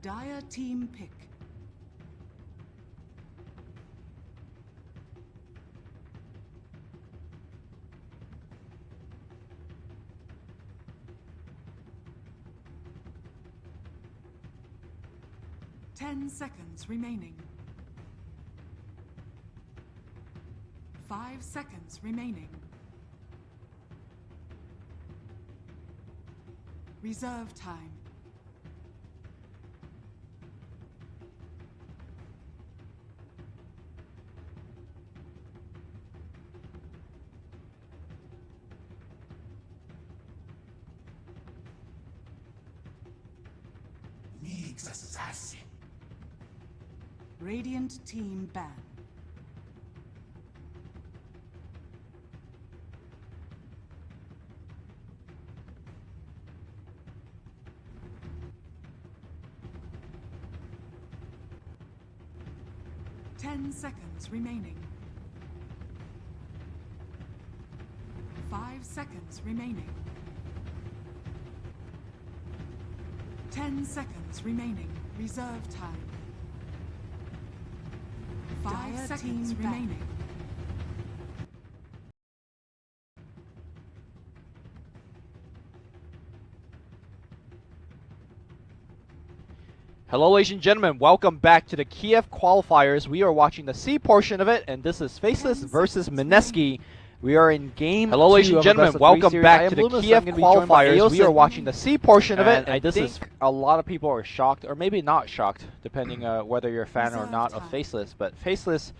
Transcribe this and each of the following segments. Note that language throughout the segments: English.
Dire team pick. Ten seconds remaining. 5 seconds remaining. Reserve time. Assassin. Radiant team ban. Ten seconds remaining. 5 seconds remaining. 10 seconds remaining. Reserve time. 5 seconds remaining. Hello ladies and gentlemen, welcome back to the Kiev qualifiers. We are watching the C portion of it, and this is Faceless versus Mineski. We are in game Hello ladies and gentlemen, welcome back to the Kiev qualifiers. We are watching the C portion of it, and and this is a lot of people are shocked, or maybe not shocked, depending whether you're a fan or not of Faceless. But Faceless,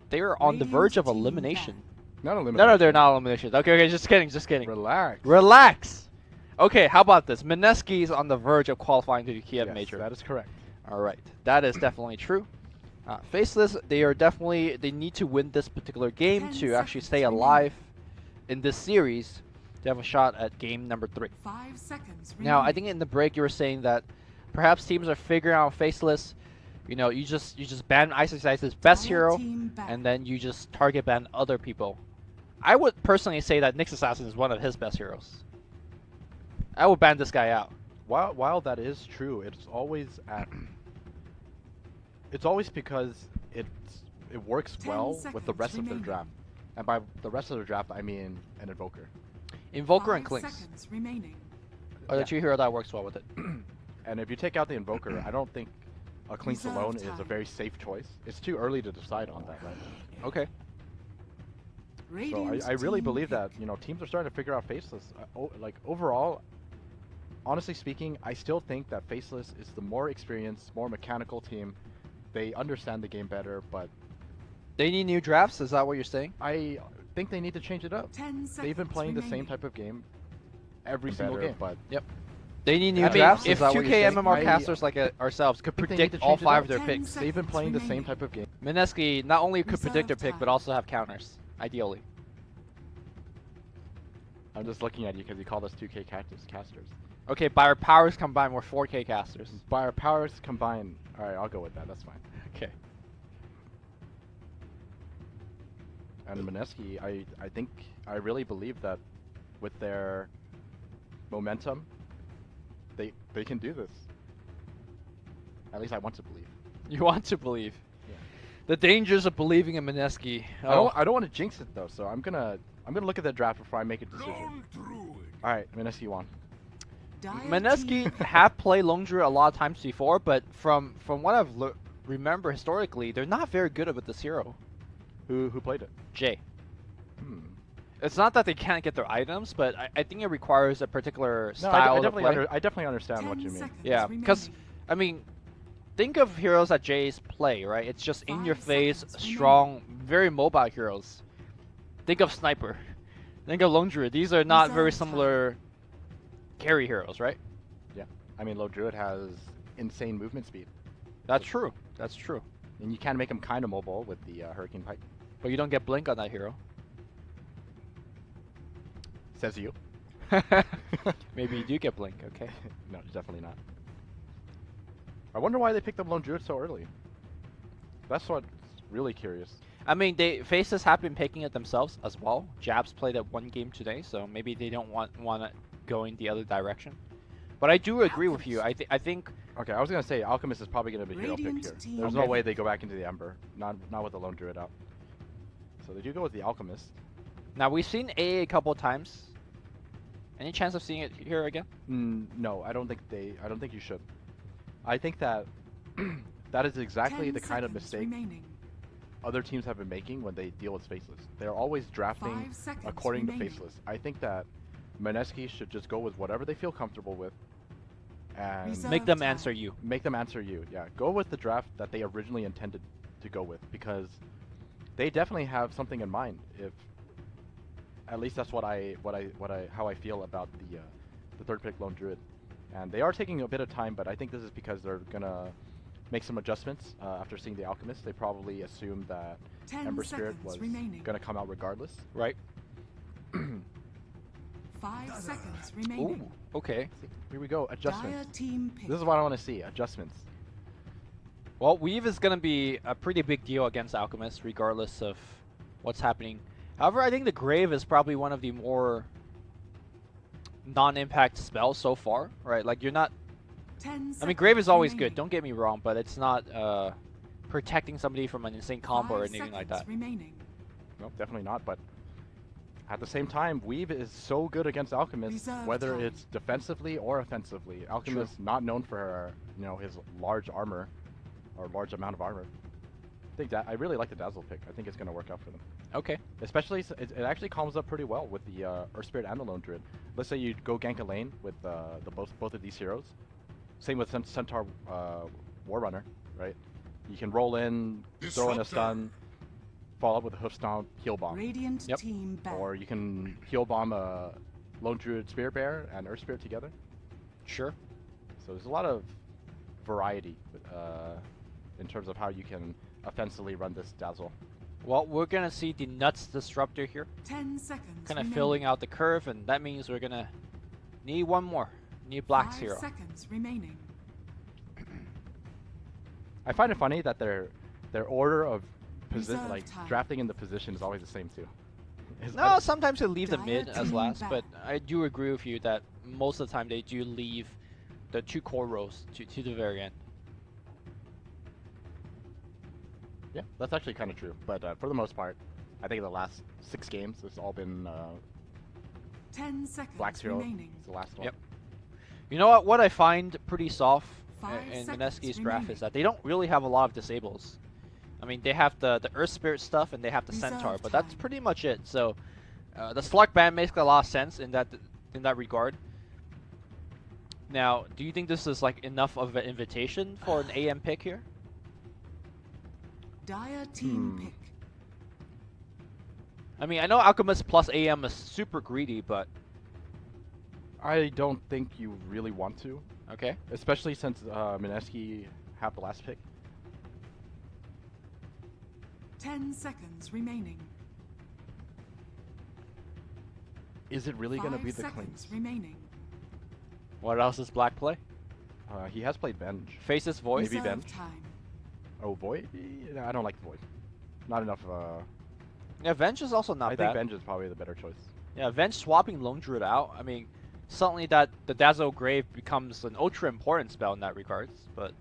they are on the verge of elimination. Not elimination. No, they're not elimination. Okay, just kidding. Relax. Relax. Okay, how about this? Mineski is on the verge of qualifying to the Kiev Yes, major. that is correct. All right, that is definitely true. Faceless, they need to win this particular game to actually stay alive in this series to have a shot at game number 3. 5 seconds remaining. Now, I think in the break you were saying that perhaps teams are figuring out Faceless. You know, you just ban Isocide's best hero, and then you just target ban other people. I would personally say that Nyx Assassin is one of his best heroes. I would ban this guy out. While that is true, it's always because it works well with the rest of their draft. And by the rest of the draft, I mean an Invoker. Invoker and 5 Clinks seconds remaining. are the 2 heroes that works well with it. And if you take out the Invoker, I don't think a Clinks Reserve alone is a time. very safe choice. It's too early to decide on that, right? Okay. So Radiant I really team believe pick. that, you know, teams are starting to figure out Faceless. Like overall, honestly speaking, I still think that Faceless is the more experienced, more mechanical team. They understand the game better, but They need new drafts, is that what you're saying? I think they need to change it up. 10 seconds They've been playing the same remaining. type of game every single game. But They need new I mean, drafts, if is that what 2K you're saying? MMR casters like ourselves could think they need predict to all change it 5 up. of their 10 picks. they've been playing the same remaining. type of game. Mineski not only could predict their Reserve pick, but time. also have counters, ideally. I'm just looking at you because you called us 2K casters. Okay, by our powers combined, we're 4K casters. By our powers combined, all right, I'll go with that. That's fine. Okay. And Mineski, I really believe that with their momentum, they can do this. At least I want to believe. You want to believe. Yeah. The dangers of believing in Mineski. I don't want to jinx it though, so I'm gonna look at the draft before I make a decision. All right, Mineski won. Dire Mineski team have played Lone Druid a lot of times before, but from what I've remember historically, they're not very good with this hero. Who played it? Jay. Hmm. It's not that they can't get their items, but I think it requires a particular No, style I to play. definitely understand 10 what you mean. seconds Yeah, because remaining. I mean, think of heroes that Jays play, right? It's just in your 5 face, seconds strong, very mobile heroes. Think of Sniper. Think of Lone Druid. These are not very Reserve time. similar carry heroes, right? Yeah, I mean, Lone Druid has insane movement speed, That's true. That's true. and you can make him kind of mobile with the Hurricane Pike. But you don't get Blink on that hero. Says you. Maybe you do get Blink, okay. No, definitely not. I wonder why they picked up Lone Druid so early. That's what's really curious. I mean, Faces have been picking it themselves as well. Jabs played at 1 game today, so maybe they don't want it going the other direction. But I do agree with you. I think Okay, I was gonna say Alchemist is probably gonna be hero pick Radiant here. team There's Okay. no way they go back into the Ember, not with the Lone Druid out. So they do go with the Alchemist. now we've seen A a couple of times. Any chance of seeing it here again? No, I don't think you should. I think that that is exactly 10 the kind of seconds mistake remaining. other teams have been making when they deal with Faceless. They're always drafting 5 seconds according to remaining. Faceless. I think that Mineski should just go with whatever they feel comfortable with and Reserve Make them time. answer you. make them answer you. Yeah, go with the draft that they originally intended to go with because they definitely have something in mind. If at least that's how I feel about the third pick Lone Druid, and they are taking a bit of time, but I think this is because they're gonna make some adjustments after seeing the Alchemist. They probably assumed that 10 Ember Spirit seconds was remaining. gonna come out regardless. Right. 5 seconds remaining. Ooh. Okay. Here we go, Dire adjustments. team pick. This is what I want to see, adjustments. Well, Weave is going to be a pretty big deal against Alchemist, regardless of what's happening. However, I think the Grave is probably one of the more non-impact spells so far, right? Like, you're not... 10 I mean, Grave is always remaining. good, don't get me wrong, but it's not protecting somebody from an insane combo or 5 anything like seconds that. remaining. No, definitely not, but at the same time, Weave is so good against Alchemist, Reserve whether time. it's defensively or offensively. Alchemist not known for, his large armor, or large amount of armor. I really like the Dazzle pick. I think it's going to work out for them. Okay. Especially, it actually calms up pretty well with the Earth Spirit and the Lone Druid. Let's say you go gank a lane with both of these heroes. Same with Centaur War Runner, right? You can roll in, throw in a Disruptor. stun, follow up with a hoof stomp, heal bomb. Radiant Yep. team back. Or you can heal bomb a Lone Druid Spirit Bear and Earth Spirit together. Sure. So there's a lot of variety in terms of how you can offensively run this Dazzle. Well, we're going to see the Nuts Disruptor here. 10 seconds Kind of remaining. filling out the curve, and that means we're going to need one more. Need Black's 5 hero. seconds remaining. I find it funny that their order of Reserve like time. drafting in the position is always the same too. No, sometimes they leave the Dire mid as team last, back. but I do agree with you that most of the time they do leave the 2 core rows to the very end. Yeah, that's actually kind of true. But for the most part, I think the last 6 games it's all been 10 seconds Black's hero. remaining. It's the last one. Yep. You know what? What I find pretty soft 5 in seconds Mineski's draft remaining. is that they don't really have a lot of disables. I mean, they have the Earth Spirit stuff and they have the Reserve Centaur, but that's time. pretty much it. So the Slug ban makes a lot of sense in that regard. Now, do you think this is like enough of an invitation for an AM pick here? Dire team pick. I mean, I know Alchemist plus AM is super greedy, but I don't think you really want to, okay. especially since Mineski have the last pick. 10 seconds remaining. Is it really going to 5 be the seconds cleanse? remaining. What else does Black play? He has played Venge. Faces Void? Maybe Reserve Venge. time. Oh, Void? No, I don't like Void. Not enough. Yeah, Venge is also not I bad. think Venge is probably the better choice. Yeah, Venge swapping Lone Druid out. I mean, suddenly that the Dazzle Grave becomes an ultra important spell in that regards. But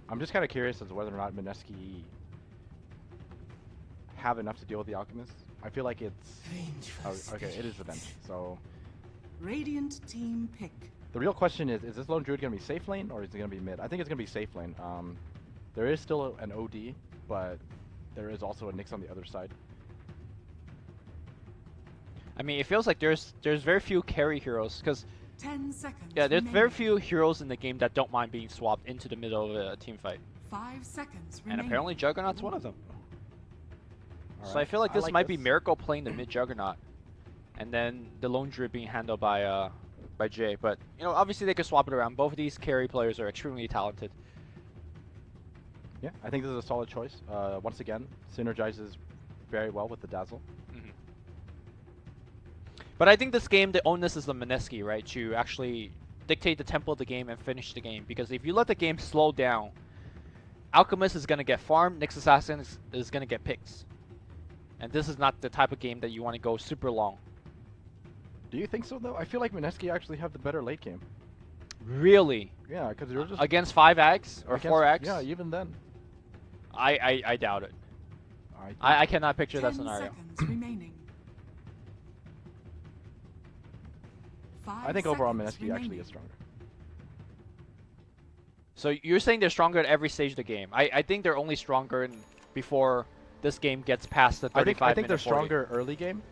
I'm just kind of curious as to whether or not Mineski have enough to deal with the Alchemist. I feel like it's... Oh, okay, it is the Venge. So Radiant team pick. the real question is this Lone Druid going to be safe lane or is it going to be mid? I think it's going to be safe lane. There is still an OD, but there is also a Nyx on the other side. I mean, it feels like there's very few carry heroes because 10 seconds. yeah, there's very remaining. few heroes in the game that don't mind being swapped into the middle of a team fight, 5 seconds and remaining. apparently Juggernaut's one of them. So I Alright, feel like this might be this. Miracle playing the mid Juggernaut, and then the Lone Druid being handled by Jay. But you know, obviously they could swap it around. Both of these carry players are extremely talented. Yeah, I think this is a solid choice. Once again, synergizes very well with the Dazzle. But I think this game, the onus is the Mineski, right? To actually dictate the tempo of the game and finish the game. Because if you let the game slow down, Alchemist is going to get farmed, Nyx Assassin is going to get picks. And this is not the type of game that you want to go super long. Do you think so though? I feel like Mineski actually have the better late game. Really? Yeah, because you're just Against 5x or against- 4x? Yeah, even then. I doubt it. think- I cannot picture that 10 scenario. seconds remaining. I think overall seconds Mineski actually remaining. is stronger. So you're saying they're stronger at every stage of the game. I think they're only stronger before this game gets past the 35 I think they're minute 40. stronger early game.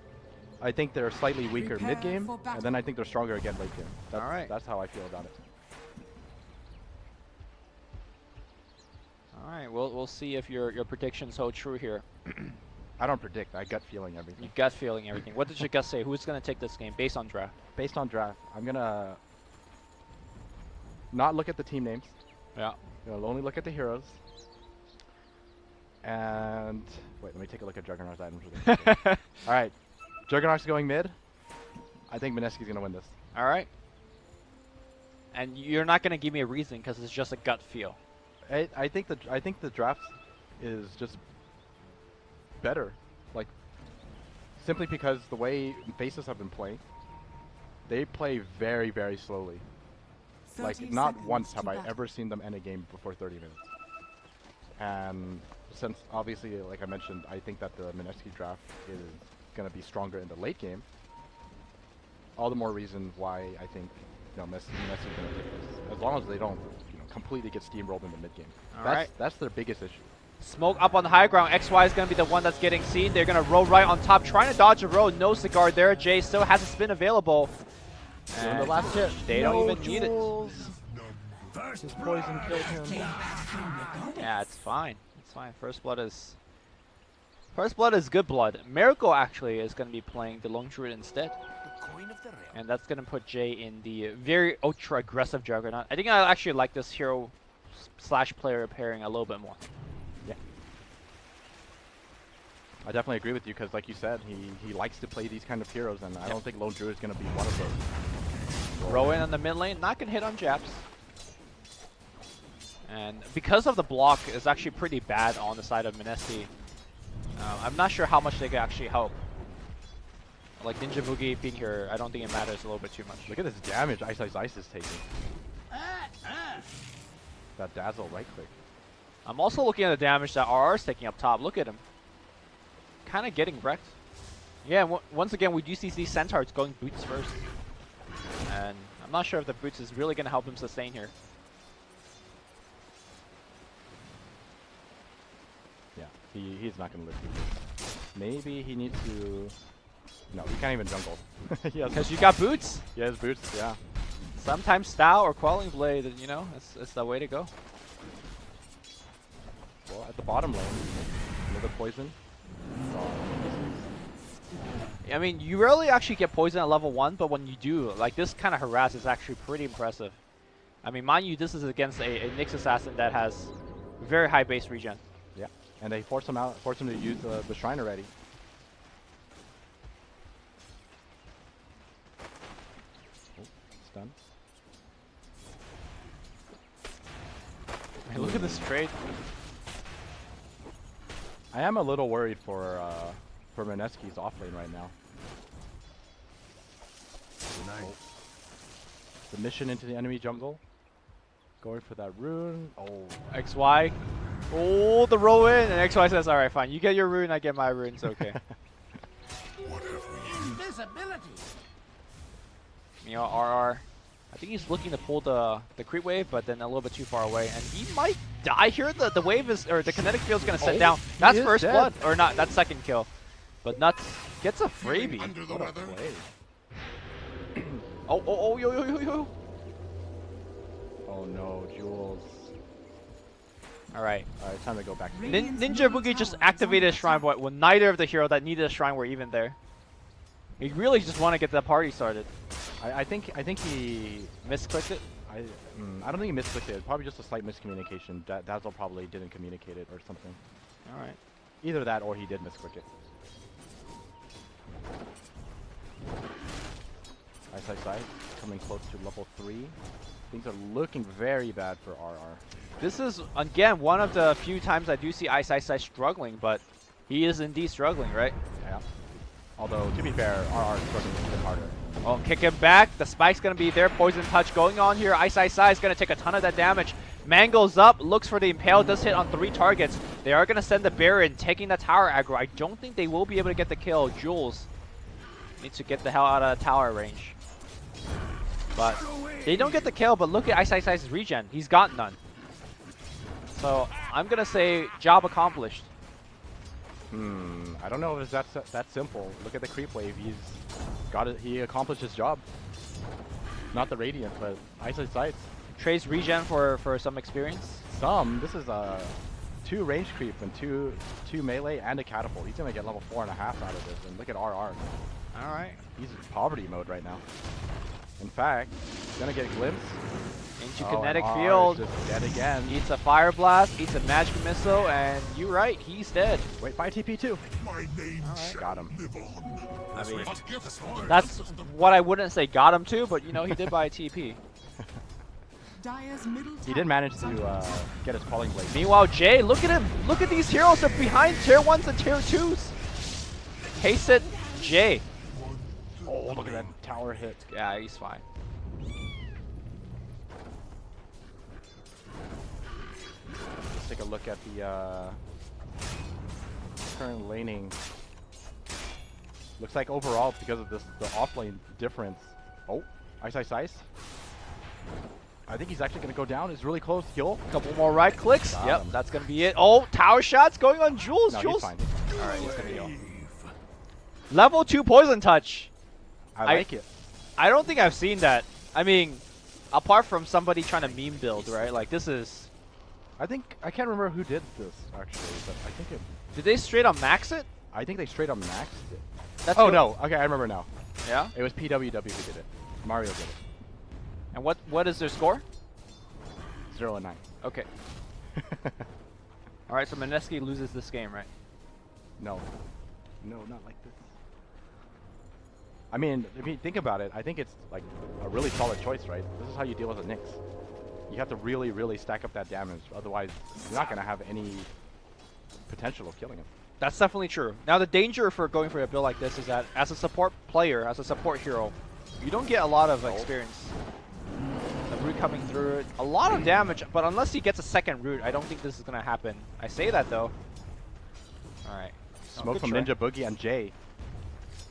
I think they're slightly weaker Prepare mid game, for and then I think they're stronger again late game. That's, Alright. That's how I feel about it. All right, we'll see if your predictions hold true here. I don't predict. I gut feeling everything. You gut feeling everything. What did your gut say? Who's gonna take this game based on draft? Based on draft, I'm gonna not look at the team names. Yeah. I'll only look at the heroes. And wait, let me take a look at Juggernaut's items. All right, Juggernaut's going mid. I think Mineski's gonna win this. All right. And you're not gonna give me a reason because it's just a gut feel. I think the draft is just better, like simply because the way Faceless have been playing, they play very, very slowly. Like 30 not seconds once to have I battle. ever seen them end a game before 30 minutes. And since obviously, like I mentioned, I think that the Mineski draft is gonna be stronger in the late game. All the more reason why I think Mineski's gonna take this, as long as they don't completely get steamrolled in the mid game. That's their biggest issue. Smoke up on the high ground. XY is going to be the one that's getting seen. They're going to roll right on top, trying to dodge a roll. No cigar there. Jay still has a spin available. Doing the last hit. They don't even need it. His poison killed him. Yeah, it's fine. It's fine. First blood is good blood. Miracle actually is going to be playing the Lone Druid instead. And that's going to put Jay in the very ultra aggressive Juggernaut. I think I actually like this hero / player pairing a little bit more. Yeah. I definitely agree with you because, like you said, he likes to play these kind of heroes, and I don't think Lone Druid is going to be one of those. Rowan on the mid lane, not going to hit on Japs. And because of the block, is actually pretty bad on the side of Mineski. I'm not sure how much they can actually help. Like Ninja Boogie being here, I don't think it matters a little bit too much. Look at this damage Ice is taking. That dazzle right click. I'm also looking at the damage that RR is taking up top. Look at him. Kind of getting wrecked. Yeah, once again, we do see these Centaurs going boots first. And I'm not sure if the boots is really going to help him sustain here. Yeah, he's not going to live through this. Maybe he needs to... No, he can't even jungle. Because you got boots. He has boots, yeah. Sometimes Style or Quelling Blade, it's the way to go. Well, at the bottom lane, another poison. I mean, you rarely actually get poison at level 1, but when you do, like this kind of harass is actually pretty impressive. I mean, mind you, this is against a Nyx assassin that has very high base regen. Yeah, and they force him to use the shrine already. Done. Man, look at this trade. I am a little worried for Mineski's off lane right now. The mission into the enemy jungle. Going for that rune. Oh, XY. Oh, the roll in, and XY says, "All right, fine. You get your rune, I get my rune. It's okay." Invisibility. RR. I think he's looking to pull the creep wave, but then a little bit too far away, and he might die here. The wave is, or the kinetic field's gonna set down. That's first dead. blood, or not? That's second kill. But Nuts gets a freebie. Under the what a weather. play. Yo. Oh no, Jules. All right. Alright, time to go back. Radiant's Ninja middle Boogie just tower is activated a under shrine, attack. but when neither of the hero that needed a shrine were even there. He really just want to get the party started. I think he... Misclicked it. I don't think he misclicked it. Probably just a slight miscommunication. Dazzle probably didn't communicate it or something. All right. Either that or he did misclick it. Ice, coming close to level 3. Things are looking very bad for RR. This is, again, one of the few times I do see Ice struggling, but He is indeed struggling, right? Yeah. Although, to be fair, RR is struggling a bit harder. Oh, kick him back. The spike's going to be there. Poison touch going on here. Ice is going to take a ton of that damage. Man goes up, looks for the impale, does hit on 3 targets. They are going to send the Baron, taking the tower aggro. I don't think they will be able to get the kill. Jules needs to get the hell out of tower range. But they don't get the kill, but look at Ice's regen. He's got none. So I'm going to say job accomplished. I don't know if it's that simple. Look at the creep wave. He's got it. He accomplished his job. Not the Radiant, but Ice's sights. Trey's regen for some experience. This is a 2 range creep and two melee and a catapult. He's gonna get level 4.5 out of this. And look at RR. All right. He's in poverty mode right now. In fact, he's gonna get a glimpse Into kinetic and RR field. is just dead again. Eats a fire blast, eats a magic missile, and you're right, he's dead. Wait, 5 TP too. My name shall Got him. live on. I mean, Forgive us. that's what I wouldn't say got him to, but you know, he did buy a TP. Dire's middle He tower did manage is to under get his calling blade. Meanwhile, Jay, look at him. Look at these heroes. They're behind tier 1s and tier 2s. Haste it, Jay. Oh, look at that tower hit. Yeah, he's fine. Let's take a look at the current laning. Looks like overall, because of this, the offlane difference. Oh, Ice. I think he's actually going to go down. He's really close. Kill. Couple more right clicks. Got Yep, him. that's gonna be it. Oh, tower shots going on Jules. No, Jules. he's fine. All right, he's gonna heal. Level 2 poison touch. I like it. I don't think I've seen that. I mean, apart from somebody trying to meme build, right? Like this is. I can't remember who did this actually, but I think Did they straight up max it? I think they straight up maxed it. That's Oh good. no, okay, I remember now. Yeah. It was PWW who did it. Mario did it. And what is their score? 0 and 9. Okay. All right, so Mineski loses this game, right? No, not like this. I mean, if you think about it, I think it's like a really solid choice, right? This is how you deal with the Nyx. You have to really, really stack up that damage. Otherwise, you're not going to have any potential of killing him. That's definitely true. Now, the danger for going for a build like this is that as a support player, as a support hero, you don't get a lot of experience. The root coming through it, a lot of damage, but unless he gets a second root, I don't think this is going to happen. I say that, though. All right. Smoke good from try. Ninja Boogie and Jay.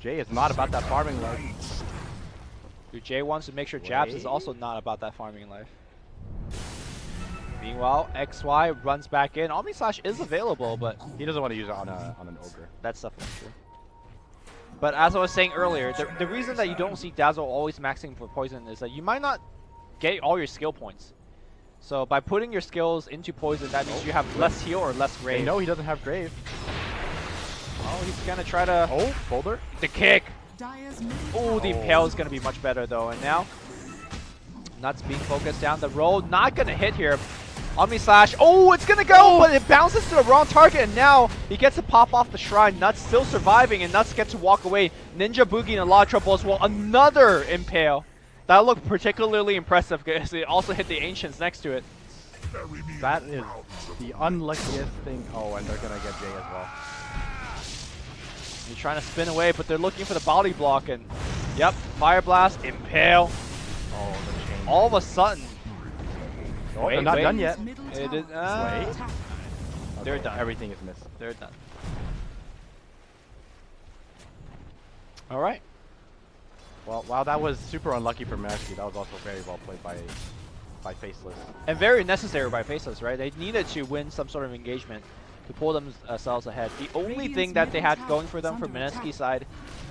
Jay is not about that farming life. Dude, Jay wants to make sure Jabs is also not about that farming life. Meanwhile, XY runs back in. Omni Slash is available, but He doesn't want to use it on an ogre. that's definitely true. But as I was saying earlier, the reason that you don't see Dazzle always maxing for poison is that you might not get all your skill points. So by putting your skills into poison, that means you have less heal or less They grave. know he doesn't have grave. Oh, he's gonna try to Oh, boulder. the kick. Dire's middle Oh, the impale is gonna be much better though. And now, Nuts being focused down the road, not gonna hit here. Omni Slash. Oh, it's gonna go, but it bounces to the wrong target, and now he gets to pop off the shrine. Nuts still surviving, and Nuts gets to walk away. Ninja Boogie in a lot of trouble as well. Another impale. That looked particularly impressive because it also hit the Ancients next to it. That is the unluckiest thing. Oh, and they're gonna get Jay as well. He's trying to spin away, but they're looking for the body block, and yep, Fire Blast, impale. Oh, the chain. All of a sudden, Oh, Wait, they're not wait. done yet. middle it tower is, Wait. attack. They're Okay, done. Everything is missed. They're done. All right. Well, while that was super unlucky for Mineski, that was also very well played by Faceless. And very necessary by Faceless, right? They needed to win some sort of engagement to pull themselves ahead. The only Radiant's thing that they middle had tower going for them is from under Mineski's attack. side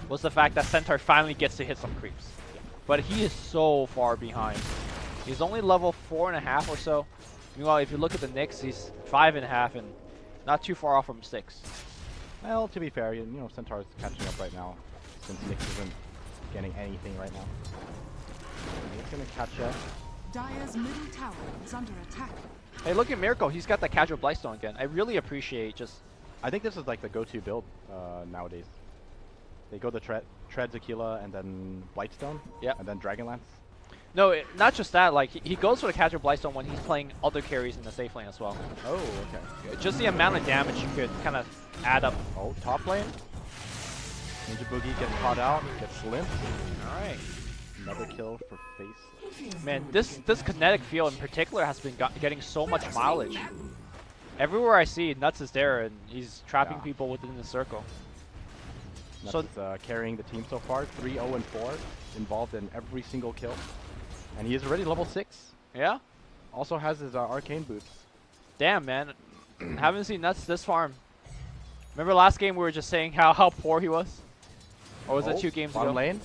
was the fact that Centaur finally gets to hit some creeps. But he is so far behind. He's only level 4.5 or so. Meanwhile, if you look at the Nyx, he's 5.5 and not too far off from 6. Well, to be fair, you know, Centaur's catching up right now, since Nyx isn't getting anything right now. He's gonna catch up. Dire's middle tower is under attack. Hey, look at Miracle. He's got the casual Blightstone again. I really appreciate just... I think this is like the go-to build nowadays. They go the Tread Tequila and then Blightstone, Yep. and then Dragonlance. No, not just that. Like he goes for the catcher Blightstone when he's playing other carries in the safe lane as well. Oh, okay. Just the amount of damage you could kind of add up. Oh, top lane. Ninja Boogie gets caught out, gets limped. All right. Another kill for Faceless. Man, this kinetic field in particular has been getting so much mileage. Everywhere I see, Nuts is there, and he's trapping people within the circle. Nuts So is carrying the team so far, 3-0 and 4, involved in every single kill, and he is already level 6. yeah, Also has his arcane boots. damn man, haven't seen Nuts this farm. Remember last game we were just saying how poor he was, or was it 2 games bottom ago? lane,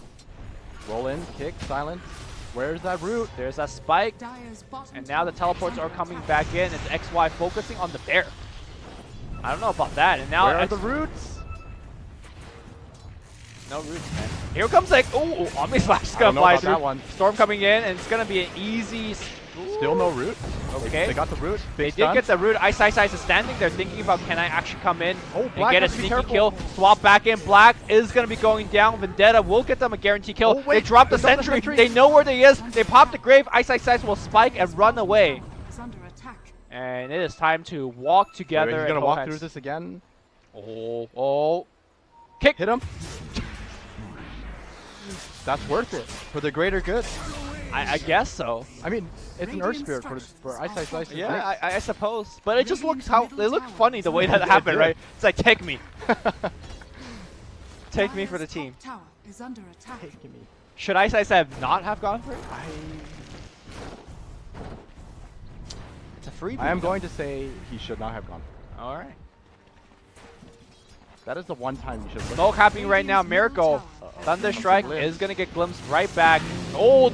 roll in, kick, silence. Where's that root? There's that spike, Dire's bottom and now the tower is teleports are under coming attack. back in. It's XY focusing on the bear. I don't know about that. And now Where are the roots? no roots, man. Here comes like Omni Slash is I gonna don't know fly about through. that one. Storm coming in, and it's gonna be an easy. Still no root. Okay. They got the root. They Big did stun. get the root. Ice is standing there thinking about, can I actually come in and Black get a has to be sneaky careful. kill. Swap back in. Black is going to be going down. Vendetta will get them a guaranteed kill. Oh, wait, they drop the they dropped the sentry. sentry. They know where he is. They pop the grave. Ice will spike and run away. Is under attack. And it is time to walk together. He's and gonna hold walk hands. through this again. Oh. Kick. Hit him. That's worth it for the greater good. I guess so. I mean, it's an Earth Spirit for Ice Ice. Yeah, I suppose. But it just looks it looked funny the way that happened, did. right? It's like, take me. Take me for the Dire's team. top tower is under attack. Take me. Should Ice have not have gone for it? It's a free. I am going to say he should not have gone. All right. That is the one time you should look. Smoke happening right now. Miracle. Thunder Strike is going to get glimpsed right back. Oh,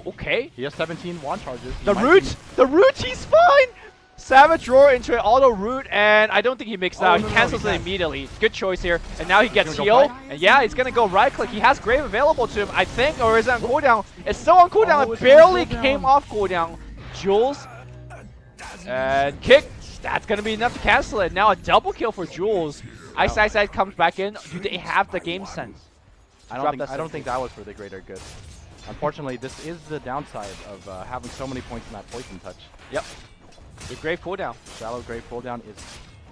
okay. He has 17 wand charges. He The might root. be- The root. He's fine. Savage Roar into an auto root, and I don't think he makes it out. no, He no, cancels he it can't. immediately. Good choice here. And now he gets gonna go healed. right? And yeah, he's going to go right click. He has Grave available to him, I think, or is it on cooldown? It's still on cooldown. Oh, It it's on barely cooldown. came off cooldown. Jules. And kick. That's going to be enough to cancel it. Now a double kill for Jules. Ice comes back in. Do they have the game sense? I don't think that was for the greater good. Unfortunately, this is the downside of having so many points in that poison touch. Yep. The Grave cooldown. Shallow Grave cooldown is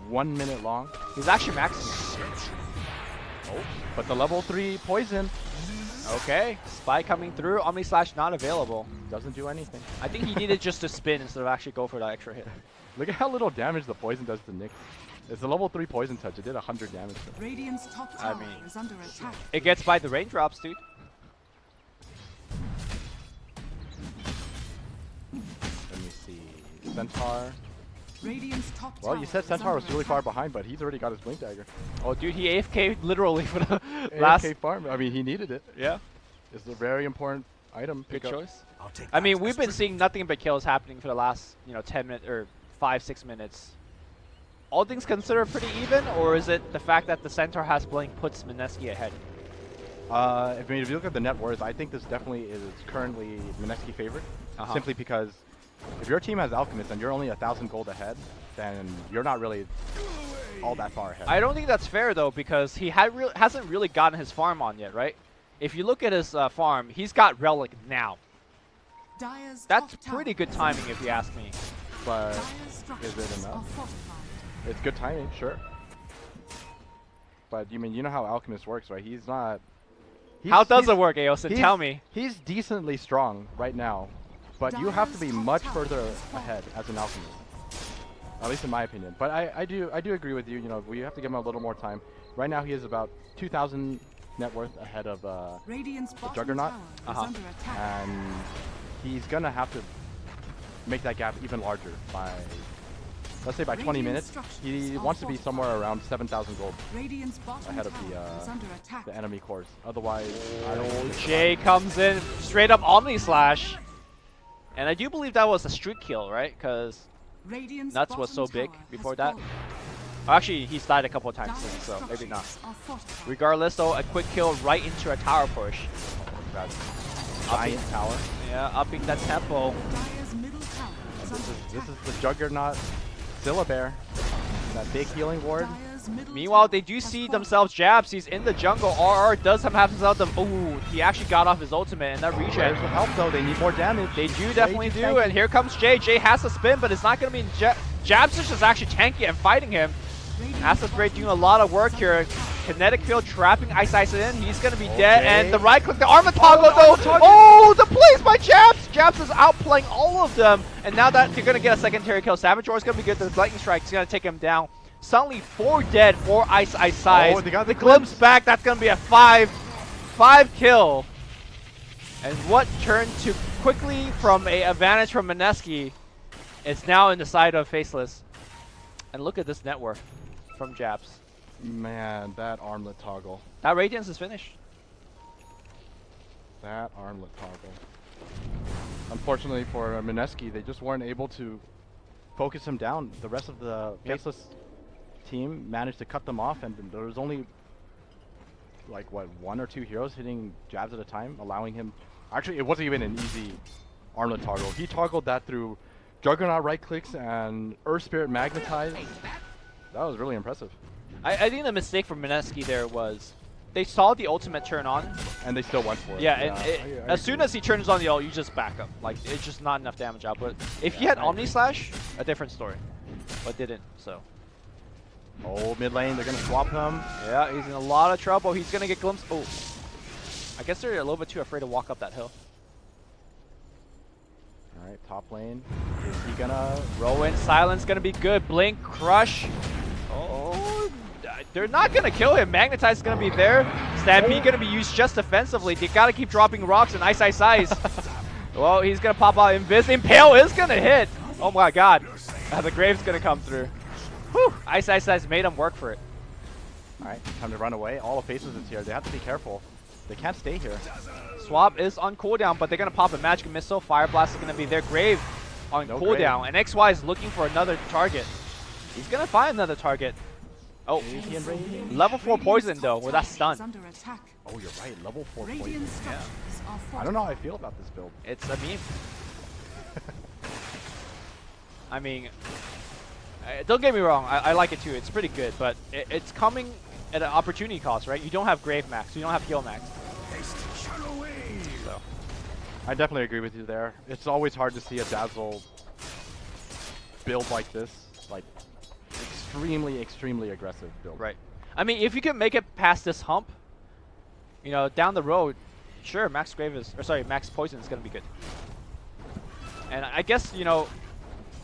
1 minute long. He's actually maxing. But the level 3 poison Okay. Spy coming through. Omni Slash not available. doesn't do anything. I think he needed just to spin instead of actually go for that extra hit. Look at how little damage the poison does to Nick. It's the level 3 poison touch. It did 100 damage. Radiant's top I tower mean- is under attack. It gets by the raindrops, dude. Let me see. Centaur. Radiant's top Well, tower you said is Centaur was under really far attack. behind, but he's already got his Blink Dagger. Oh, dude, he AFK'd literally for the last. AFK farm. I mean, he needed it. Yeah. It's a very important item. Good pickup. choice. I mean, we've been seeing nothing but kills happening for the last, 10 minutes or 5-6 minutes. All things considered, pretty even, or is it the fact that the Centaur has Blink puts Mineski ahead? If you look at the net worth, I think this definitely is currently Mineski favorite. Uh-huh. Simply because if your team has Alchemist and you're only 1,000 gold ahead, then you're not really all that far ahead. I don't think that's fair though, because he hasn't really gotten his farm on yet, right? If you look at his farm, he's got Relic now. Dire's That's top tower pretty good is timing, under if you attack. ask me. But Dire's is structures it are enough? fortified. It's good timing, sure. But you know how Alchemist works, right? He's not. How does it work, Aosin? he's- Tell me. He's decently strong right now, but you have to be Dire's top much tower further is falling. ahead as an Alchemist. At least in my opinion. But I do agree with you. We have to give him a little more time. Right now he is about 2,000 net worth ahead of Radiant's bottom Juggernaut? tower is under attack. and he's gonna have to make that gap even larger by, let's say, by 20 Radiant minutes. structures He are wants to be fortified. somewhere around 7,000 gold Radiant's bottom ahead of tower is under attack. the enemy cores. Otherwise, I don't think it's Jay comes in, straight up Omni Slash. And I do believe that was a streak kill, right? Because Radiant's Nuts was so bottom big tower has before that. fallen. Actually, he's died a couple of times Dire's since, so maybe not. structures are fortified. Regardless, though, a quick kill right into a tower push. that giant tower. Yeah, upping that tempo. Dire's middle tower is under This attack. is the Juggernaut Syllabear. That big healing ward. Dire's Radiant's middle Meanwhile, tower they do has see fallen. themselves jabs. He's in the jungle. RR does have himself the. Ooh, he actually got off his ultimate and that regen. There's the help though. They need more damage. They do definitely too do, tanky. and here comes Jay. Jay has to spin, but it's not going to be Jabs is just actually tanky and fighting him. Acid Spray doing a lot of work here. Kinetic Field trapping Ice Ice in. He's going to be dead, and the right click, the Armor Toggle though. Oh, the plays by Jabs. Jabs is outplaying all of them, and now that they're going to get a secondary kill. Savage Roar is going to be good. The Lightning Strike is going to take him down. Suddenly 4 dead, 4 Ice Ice size. Oh, they got the glimpse back. That's going to be a 5 kill. And what turned to quickly from a advantage from Mineski is now in the side of Faceless. And look at this network from Jabs. Man, that armlet toggle. That Radiance is finished. That armlet toggle. Unfortunately for Mineski, they just weren't able to focus him down. The rest of the Faceless team managed to cut them off, and there was only like what, 1 or 2 heroes hitting Jabs at a time, allowing him. Actually, it wasn't even an easy armlet toggle. He toggled that through Juggernaut right clicks and Earth Spirit Magnetize. That was really impressive. I think the mistake from Mineski there was they saw the ultimate turn on. And they still went for it. Yeah, and as soon as he turns on the ult, you just back up. Like, it's just not enough damage output. If he had Omni Slash, a different story. But didn't, so. Oh, mid lane, they're going to swap him. Yeah, he's in a lot of trouble. He's going to get glimpsed. Oh. I guess they're a little bit too afraid to walk up that hill. Alright, top lane. Is he gonna Rowan, silence gonna be good. Blink, crush. Oh, they're not gonna kill him. Magnetize is gonna be there. Stampede gonna be used just defensively. They gotta keep dropping rocks and Ice Ice Ice. Well, he's gonna pop out Invis. Impale is gonna hit. Oh my god. The Grave's gonna come through. Whew. Ice Ice Ice made him work for it. Alright, time to run away. All of Faces is here. They have to be careful. They can't stay here. Swap is on cooldown, but they're gonna pop a Magic Missile. Fire Blast is gonna be their Grave on cooldown, and XY is looking for another target. He's gonna find another target. Oh, level 4 poison though, with that stun. Under attack. Oh, you're right. Level 4 poison. Radiant structures are I don't know how I feel about this build. It's a meme. I mean, don't get me wrong, I like it too. It's pretty good, but it's coming at an opportunity cost, right? You don't have Grave Max, you don't have Heal Max. So. I definitely agree with you there. It's always hard to see a Dazzle build like this. Like, extremely aggressive build. Right. I mean, if you can make it past this hump, you know, down the road, sure, Max Grave is, or sorry, Max Poison is going to be good. And I guess, you know,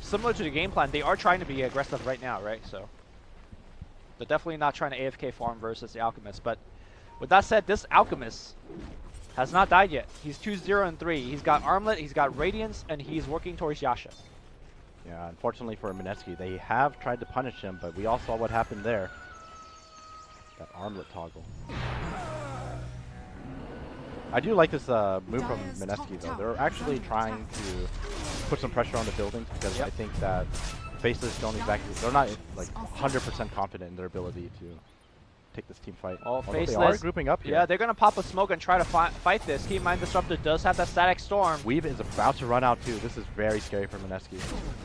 similar to the game plan, they are trying to be aggressive right now, right? So they're definitely not trying to AFK farm versus the Alchemist. But with that said, this Alchemist has not died yet. He's 2-0-3. He's got Armlet, he's got Radiance, and he's working towards Yasha. Yeah, unfortunately for Mineski, they have tried to punish him, but we all saw what happened there. That armlet toggle. I do like this move from Mineski, though. They're actually trying to put some pressure on the buildings because I think that Faceless don't exactly, they're not like 100% confident in their ability to take this team fight. Oh, Although Faceless. they are grouping up here. Yeah, they're going to pop a smoke and try to fight this. Keep in mind, Disruptor does have that Static Storm. Weave is about to run out too. This is very scary for Mineski.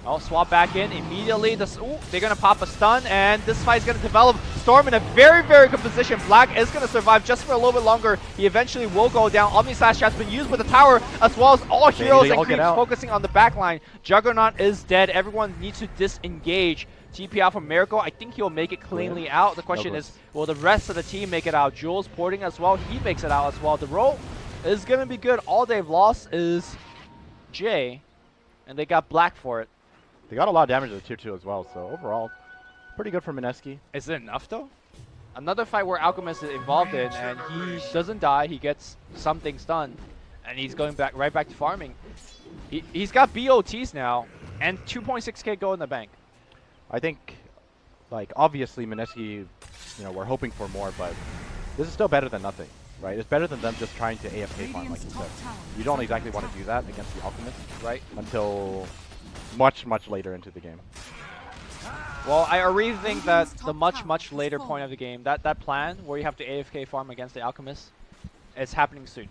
Oh, swap back in immediately. They're going to pop a stun, and this fight is going to develop. Storm in a very good position. Black is going to survive just for a little bit longer. He eventually will go down. Omni Slash has been used with the tower, as well as all heroes and creeps focusing on the back line. Juggernaut is dead. Everyone needs to disengage. TP out from Miracle. I think he'll make it cleanly out. The question is, will the rest of the team make it out? Jules porting as well. He makes it out as well. The roll is going to be good. All they've lost is Jay, and they got Black for it. They got a lot of damage to the tier 2 as well, so overall, pretty good for Mineski. Is it enough though? Another fight where Alchemist is involved in, and he doesn't die. He gets something stunned, and he's going right back to farming. He's got BOTs now, and 2.6k go in the bank. I think, like, obviously Mineski, you know, we're hoping for more, but this is still better than nothing, right? It's better than them just trying to AFK farm, like you said. You don't exactly want to do that against the Alchemist, right? Until much later into the game. Well, I really think that the much later point of the game, that plan where you have to AFK farm against the Alchemist, is happening soon.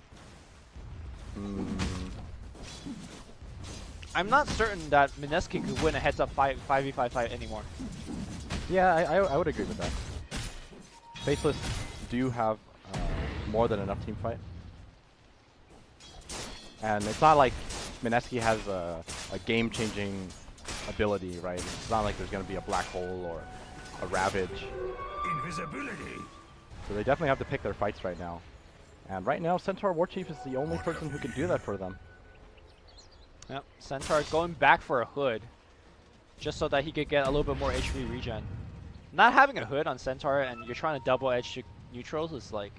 I'm not certain that Mineski could win a heads-up 5v5 fight anymore. Yeah, I would agree with that. Faceless do have more than enough team fight. And it's not like Mineski has a game-changing ability, right? It's not like there's going to be a black hole or a ravage. Invisibility. So they definitely have to pick their fights right now. And right now, Centaur Warchief is the only person who can do that for them. Yep, Centaur going back for a hood, just so that he could get a little bit more HP regen. Not having a hood on Centaur and you're trying to double edge to neutrals is like...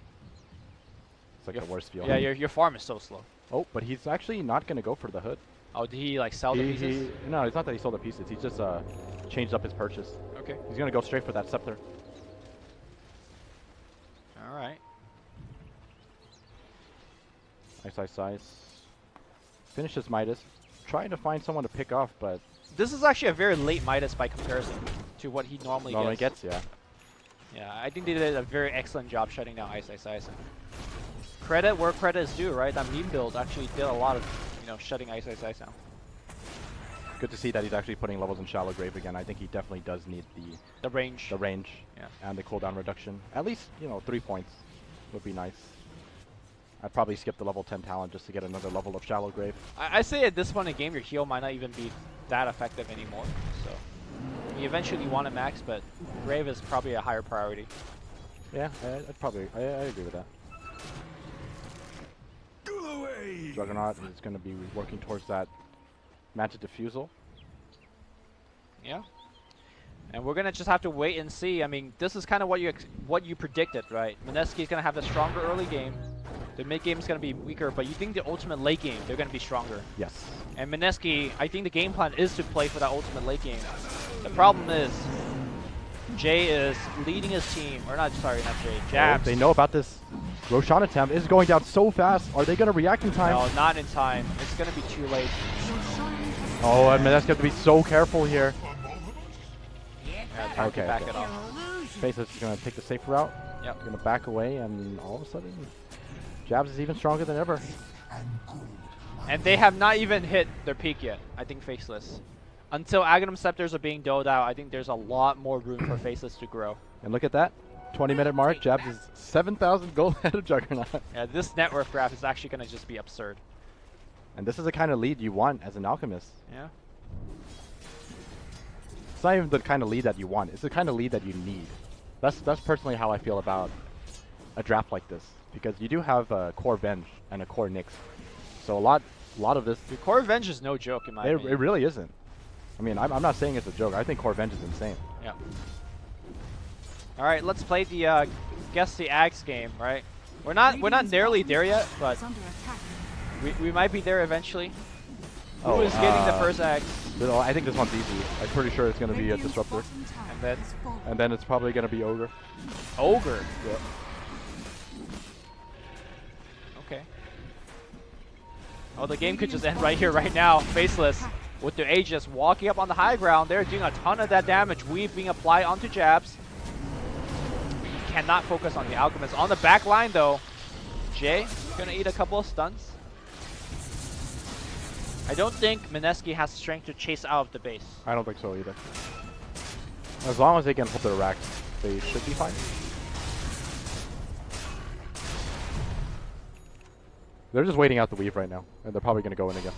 It's like the worst feeling. Yeah, your farm is so slow. Oh, but he's actually not going to go for the hood. Oh, did he like sell the pieces? No, it's not that he sold the pieces. He just changed up his purchase. Okay. He's going to go straight for that scepter. Alright. Nice. Finishes Midas. Trying to find someone to pick off, but... This is actually a very late Midas by comparison to what he normally gets. Yeah. Yeah, I think they did a very excellent job shutting down Ice. Credit where credit is due, right? That meme build actually did a lot of, shutting Ice down. Good to see that he's actually putting levels in Shallow Grave again. I think he definitely does need The range. Yeah. And the cooldown reduction. At least, 3 points would be nice. I'd probably skip the level 10 talent just to get another level of Shallow Grave. I say at this point in the game, your heal might not even be that effective anymore. So you eventually want to max, but Grave is probably a higher priority. Yeah, I agree with that. Juggernaut is going to be working towards that Magic Diffusal. Yeah. And we're going to just have to wait and see. I mean, this is kind of what you predicted, right? Mineski is going to have the stronger early game. The mid game is going to be weaker, but you think the ultimate late game, they're going to be stronger. Yes. And Mineski, I think the game plan is to play for that ultimate late game. The problem is, Jay is leading his team, or not Jay, Jabs. Oh, they know about this Roshan attempt. Is going down so fast. Are they going to react in time? No, not in time. It's going to be too late. Oh, and Mineski have to be so careful here. Yeah, okay. Back it up. Faceless is going to take the safe route. Yep. Going to back away, and all of a sudden, Jabs is even stronger than ever. And they have not even hit their peak yet, I think, Faceless. Until Aghanim Scepters are being doled out, I think there's a lot more room for Faceless to grow. And look at that. 20-minute mark. Jabs is 7,000 gold ahead of Juggernaut. Yeah, this net worth graph is actually going to just be absurd. And this is the kind of lead you want as an Alchemist. Yeah. It's not even the kind of lead that you want. It's the kind of lead that you need. That's personally how I feel about a draft like this. Because you do have a core Venge and a core Nyx. So a lot of this... The core Venge is no joke, in my opinion. It really isn't. I mean, I'm not saying it's a joke. I think core Venge is insane. Yeah. All right, let's play the guess the Ags game, right? We're not nearly there yet, but we might be there eventually. Who is getting the first Ags? I think this one's easy. I'm pretty sure it's going to be a Disruptor. And then it's probably going to be Ogre. Ogre? Yeah. Okay. Oh, the game could just end right here, right now. Faceless with the Aegis walking up on the high ground. They're doing a ton of that damage. Weave being applied onto Jabs. Cannot focus on the Alchemist. On the back line, though, Jay gonna eat a couple of stuns. I don't think Mineski has strength to chase out of the base. I don't think so either. As long as they can hold their racks, they should be fine. They're just waiting out the weave right now, and they're probably going to go in again.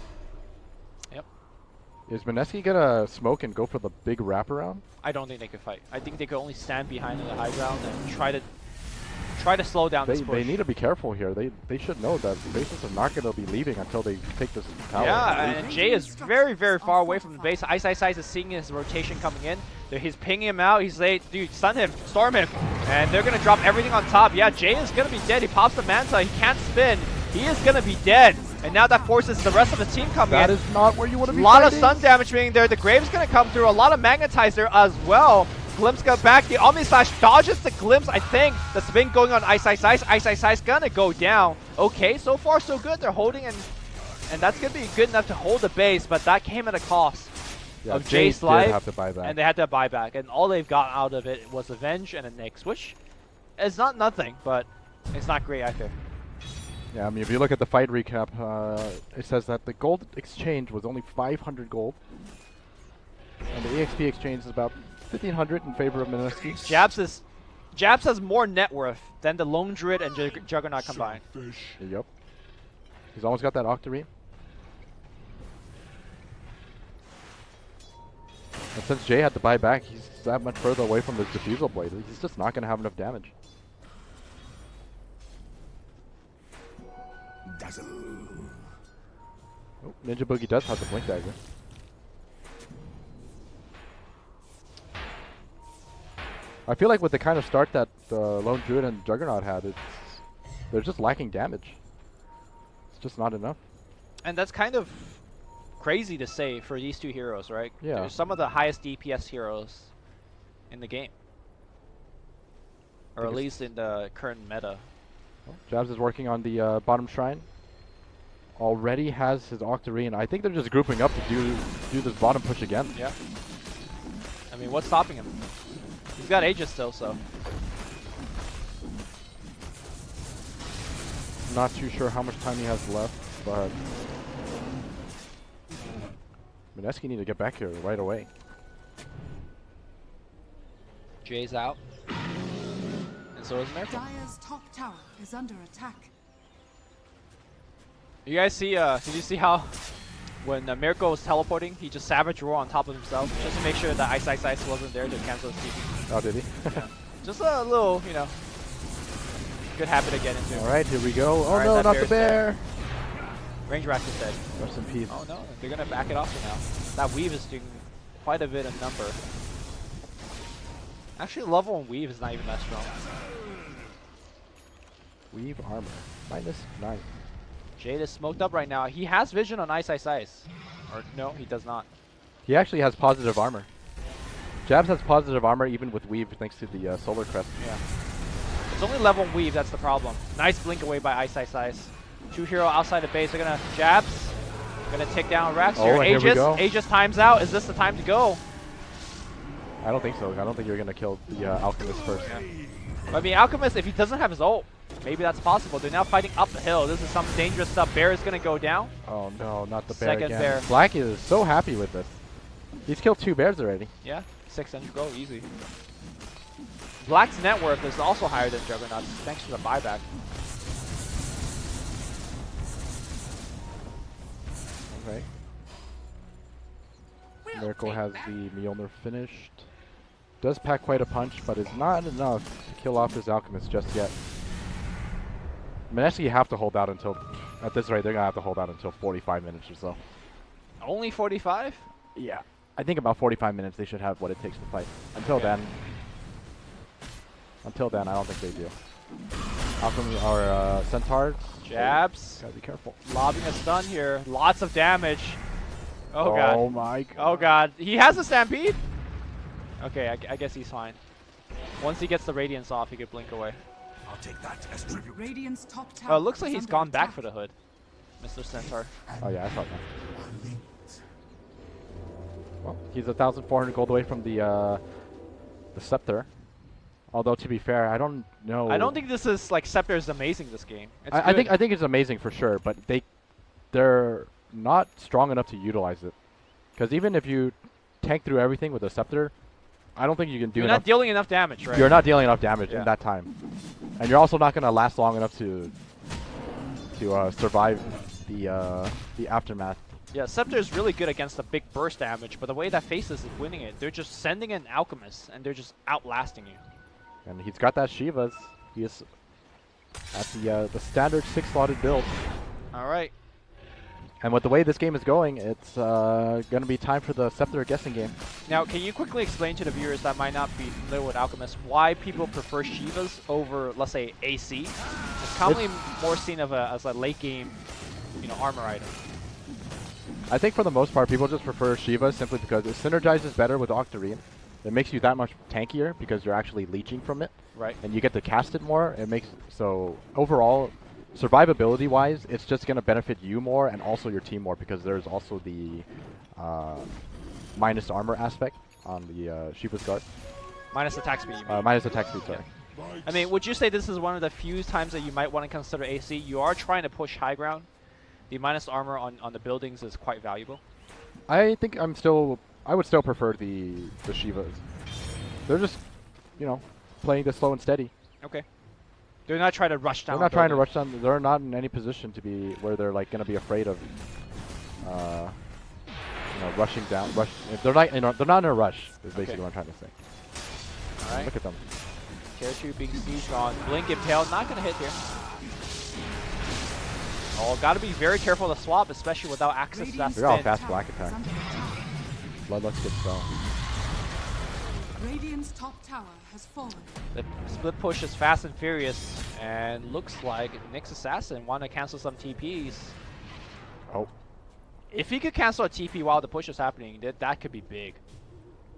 Yep. Is Mineski going to smoke and go for the big wraparound? I don't think they could fight. I think they could only stand behind on the high ground and try to slow down this push. They need to be careful here. They should know that bases are not going to be leaving until they take this tower. Yeah, and Jay is very, very far away from the base. Ice is seeing his rotation coming in. He's pinging him out. He's like, dude, stun him, storm him. And they're going to drop everything on top. Yeah, Jay is going to be dead. He pops the Manta. He can't spin. He is going to be dead. And now that forces the rest of the team coming in. That is not where you want to be. A lot of stun damage being there. The Grave's going to come through. A lot of Magnetize there as well. Glimpse got back. The Omni Slash dodges the Glimpse. I think the spin going on Ice. Ice gonna go down. Okay, so far so good. They're holding and that's gonna be good enough to hold the base, but that came at a cost of Jay's life. Have to buy back. And they had to buy back. And all they've got out of it was Avenge and a Nyx, which is not nothing, but it's not great either. Yeah, I mean, if you look at the fight recap, it says that the gold exchange was only 500 gold. And the EXP exchange is about 1,500 in favor of Mineski. Jabs is Jabs has more net worth than the Lone Druid and Juggernaut combined. Yep. He's almost got that Octarine. And since Jay had to buy back, he's that much further away from his Diffusal Blade. He's just not going to have enough damage. Dazzle. Oh, Ninja Boogie does have the Blink Dagger. I feel like with the kind of start that Lone Druid and Juggernaut had, they're just lacking damage. It's just not enough. And that's kind of crazy to say for these two heroes, right? Yeah. They're some of the highest DPS heroes in the game. Or at least in the current meta. Well, Jabs is working on the bottom shrine. Already has his Octarine. I think they're just grouping up to do this bottom push again. Yeah. I mean, what's stopping him? He's got Aegis still, so. Not too sure how much time he has left, but Mineski need to get back here right away. Jay's out. And so is Miracle. Dire's top tower is under attack. You guys see, did you see how when Miracle was teleporting, he just Savage Roar on top of himself just to make sure that Ice wasn't there to cancel his TP? Oh, did he? Yeah. Just a little, you know, good habit to get into. Alright, here we go. Oh Alright, no, that not the bear's bear! Range Rat is dead. Rest in peace. Oh no, they're gonna back it off for now. That weave is doing quite a bit of number. Actually, level 1 weave is not even that strong. Weave armor. -9. Jade is smoked up right now. He has vision on Ice. Or no, he does not. He actually has positive armor. Jabs has positive armor even with weave thanks to the solar crest. Yeah. It's only level 1 weave, that's the problem. Nice blink away by Ice. Two hero outside the base. They're gonna Jabs. Gonna take down Rex. Oh, here we go. Aegis times out. Is this the time to go? I don't think so. I don't think you're gonna kill the Alchemist first. Yeah. But I mean, Alchemist, if he doesn't have his ult, maybe that's possible. They're now fighting up the hill. This is some dangerous stuff. Bear is gonna go down. Oh no, not the bear Second again. bear. Black is so happy with this. He's killed 2 bears already. Yeah, 600 gold, easy. Black's net worth is also higher than Juggernaut's, thanks to the buyback. Okay. Miracle has the Mjolnir finished. Does pack quite a punch, but it's not enough to kill off his Alchemist just yet. Mineski have to hold out until, at this rate, they're gonna have to hold out until 45 minutes or so. Only 45? Yeah. I think about 45 minutes they should have what it takes to fight. Until Okay. then, I don't think they do. Alchemy or Centaurs. Jabs. Gotta be careful. Lobbing a stun here. Lots of damage. Oh god. Oh my god. Oh god. He has a Stampede? Okay, I guess he's fine. Once he gets the Radiance off, he could blink away. I'll take that as tribute. Radiant's top tower. Oh, it looks like is he's under gone back attack. for the hood. Mr. Centaur. Oh yeah, I thought that. Well, he's 1,400 gold away from the Scepter. Although to be fair, I don't know. I don't think this is like Scepter is amazing this game. It's I good. think it's amazing for sure, but they're not strong enough to utilize it. Because even if you tank through everything with a Scepter, I don't think you can do You're enough. not dealing enough damage, right? You're not dealing enough damage Yeah. in that time, and you're also not going to last long enough to survive the aftermath. Yeah, Scepter is really good against the big burst damage, but the way that Faceless is winning it, they're just sending in Alchemists, and they're just outlasting you. And he's got that Shivas. He is at the standard 6-slotted build. All right. And with the way this game is going, it's going to be time for the Scepter guessing game. Now, can you quickly explain to the viewers that might not be familiar with Alchemist why people prefer Shivas over, let's say, AC? It's commonly more seen as a late game, armor item. I think for the most part, people just prefer Shiva simply because it synergizes better with Octarine. It makes you that much tankier because you're actually leeching from it. Right. And you get to cast it more. It makes so overall, survivability-wise, it's just going to benefit you more and also your team more because there's also the minus armor aspect on the Shiva's guard. Minus attack speed, you mean? Minus attack speed, sorry. I mean, would you say this is one of the few times that you might want to consider AC? You are trying to push high ground. The minus armor on the buildings is quite valuable. I think I would still prefer the Shivas. They're just, playing this slow and steady. Okay. They're not trying to rush down. They're not trying to rush down. They're not in any position to be where they're like gonna be afraid of, rushing down. They're not. They're not in a rush. Is basically what I'm trying to say. All right. Look at them. Tier 2 being sieged on. Blink Impale, not gonna hit here. Oh, gotta be very careful to swap, especially without access to that They're all spin. fast black attack. Bloodlust gets fell. Radiant's top tower has fallen. The split push is fast and furious, and looks like Nyx Assassin want to cancel some TPs. Oh. If he could cancel a TP while the push is happening, that could be big.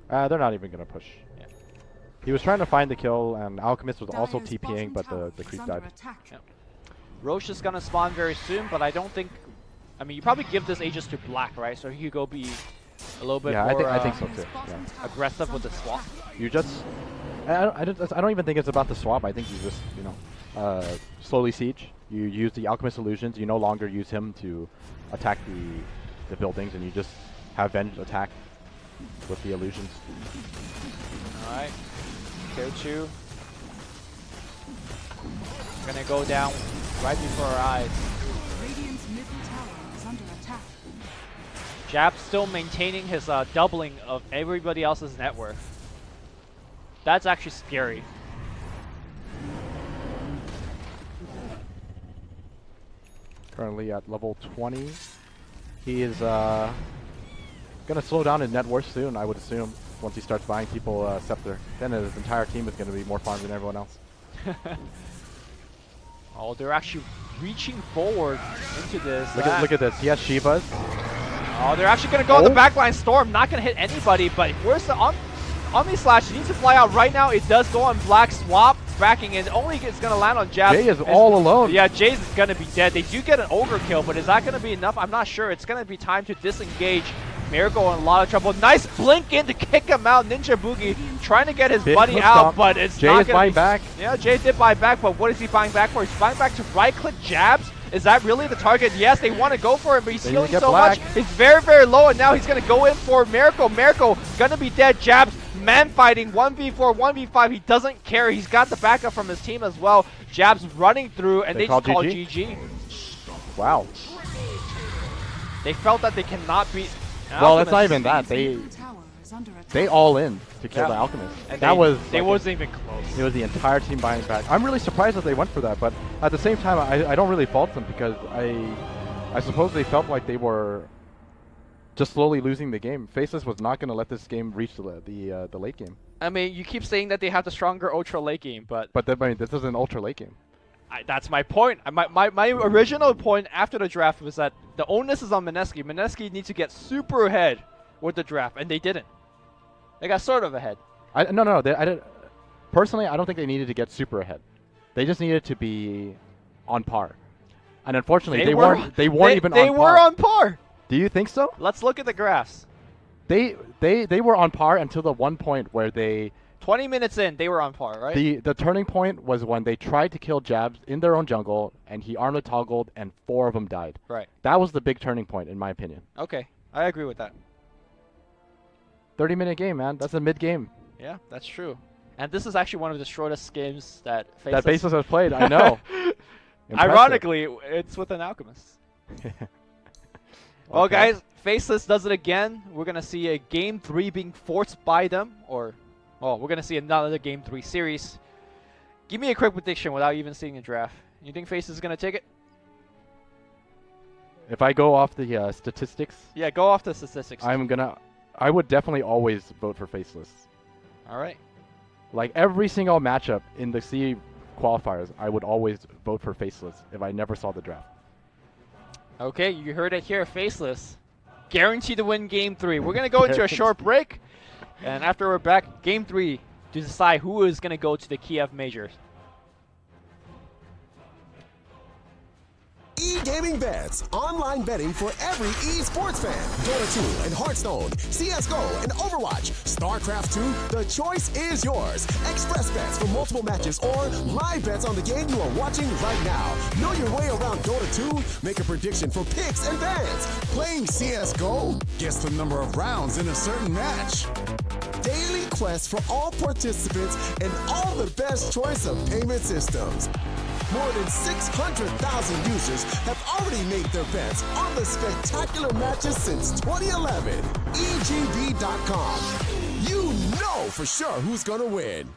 They're not even gonna push. Yeah. He was trying to find the kill, and Alchemist was also Dire's TPing, but bottom the tower creep is died. under attack. Yep. Roche is gonna spawn very soon, but I don't think. I mean, you probably give this Aegis to Black, right? So he could go be a little bit Yeah, more I think so Dire's too. bottom Yeah. tower aggressive is with the under swap. attack. You just, I don't even think it's about the swap. I think you just, slowly siege. You use the Alchemist illusions. You no longer use him to attack the buildings, and you just have Venge attack with the illusions. All right, tier 2 gonna go down right before our eyes. Radiant's middle tower is under attack. Jab still maintaining his doubling of everybody else's net worth. That's actually scary. Currently at level 20. He is gonna slow down his net worth soon, I would assume, once he starts buying people Scepter. Then his entire team is gonna be more farmed than everyone else. Oh, they're actually reaching forward into this. Look at this. He has Shivas. Oh, they're actually going to go in the backline Storm. Not going to hit anybody, but where's the Omni Slash? He needs to fly out right now. It does go on Black Swap. Backing in. Only it's going to land on Jab. Jay is all alone. Yeah, Jay's is going to be dead. They do get an Ogre kill, but is that going to be enough? I'm not sure. It's going to be time to disengage. Miracle in a lot of trouble. Nice blink in to kick him out. Ninja Boogie trying to get his buddy out, but it's Jay not is buying back. Yeah, Jay did buy back, but what is he buying back for? He's buying back to right-click Jabs. Is that really the target? Yes, they want to go for it, but he's healing so much. He's very, very low, and now he's going to go in for Miracle. Miracle going to be dead. Jabs, man fighting, 1v4, 1v5. He doesn't care. He's got the backup from his team as well. Jabs running through, and they just call GG. Wow. They felt that they cannot beat Well, Alchemist. it's not even that. They all in to kill the Alchemist. And that was they wasn't even close. It was the entire team buying back. I'm really surprised that they went for that, but at the same time, I don't really fault them because I suppose they felt like they were just slowly losing the game. Faceless was not going to let this game reach the late game. I mean, you keep saying that they have the stronger ultra late game, but this is an ultra late game. That's my point. My original point after the draft was that the onus is on Mineski. Mineski needs to get super ahead with the draft, and they didn't. They got sort of ahead. Personally, I don't think they needed to get super ahead. They just needed to be on par. And unfortunately, they weren't even on par. They were on par. Do you think so? Let's look at the graphs. They were on par until the one point where they 20 minutes in, they were on par, right? The turning point was when they tried to kill Jabs in their own jungle, and he armlet toggled, and 4 of them died. Right. That was the big turning point, in my opinion. Okay, I agree with that. 30-minute game, man. That's a mid-game. Yeah, that's true. And this is actually one of the shortest games that Faceless has played. I know. Ironically, it's with an Alchemist. Well, Okay. guys, Faceless does it again. We're gonna see a game 3 being forced by them, or we're gonna see another game 3 series. Give me a quick prediction without even seeing the draft. You think Faceless is gonna take it? If I go off the statistics, Yeah, go off the statistics. I would definitely always vote for Faceless. All right. Like every single matchup in the C qualifiers, I would always vote for Faceless if I never saw the draft. Okay, you heard it here, Faceless. Guaranteed to win game 3. We're gonna go into a short break, and after we're back, game 3 to decide who is gonna go to the Kiev Majors. E-gaming bets, online betting for every esports fan. Dota 2 and Hearthstone, CSGO and Overwatch, StarCraft 2, the choice is yours. Express bets for multiple matches or live bets on the game you are watching right now. Know your way around Dota 2? Make a prediction for picks and bans. Playing CSGO? Guess the number of rounds in a certain match. daily quest for all participants and all the best choice of payment systems. More than 600,000 users have already made their bets on the spectacular matches since 2011. EGB.com. You know for sure who's gonna win.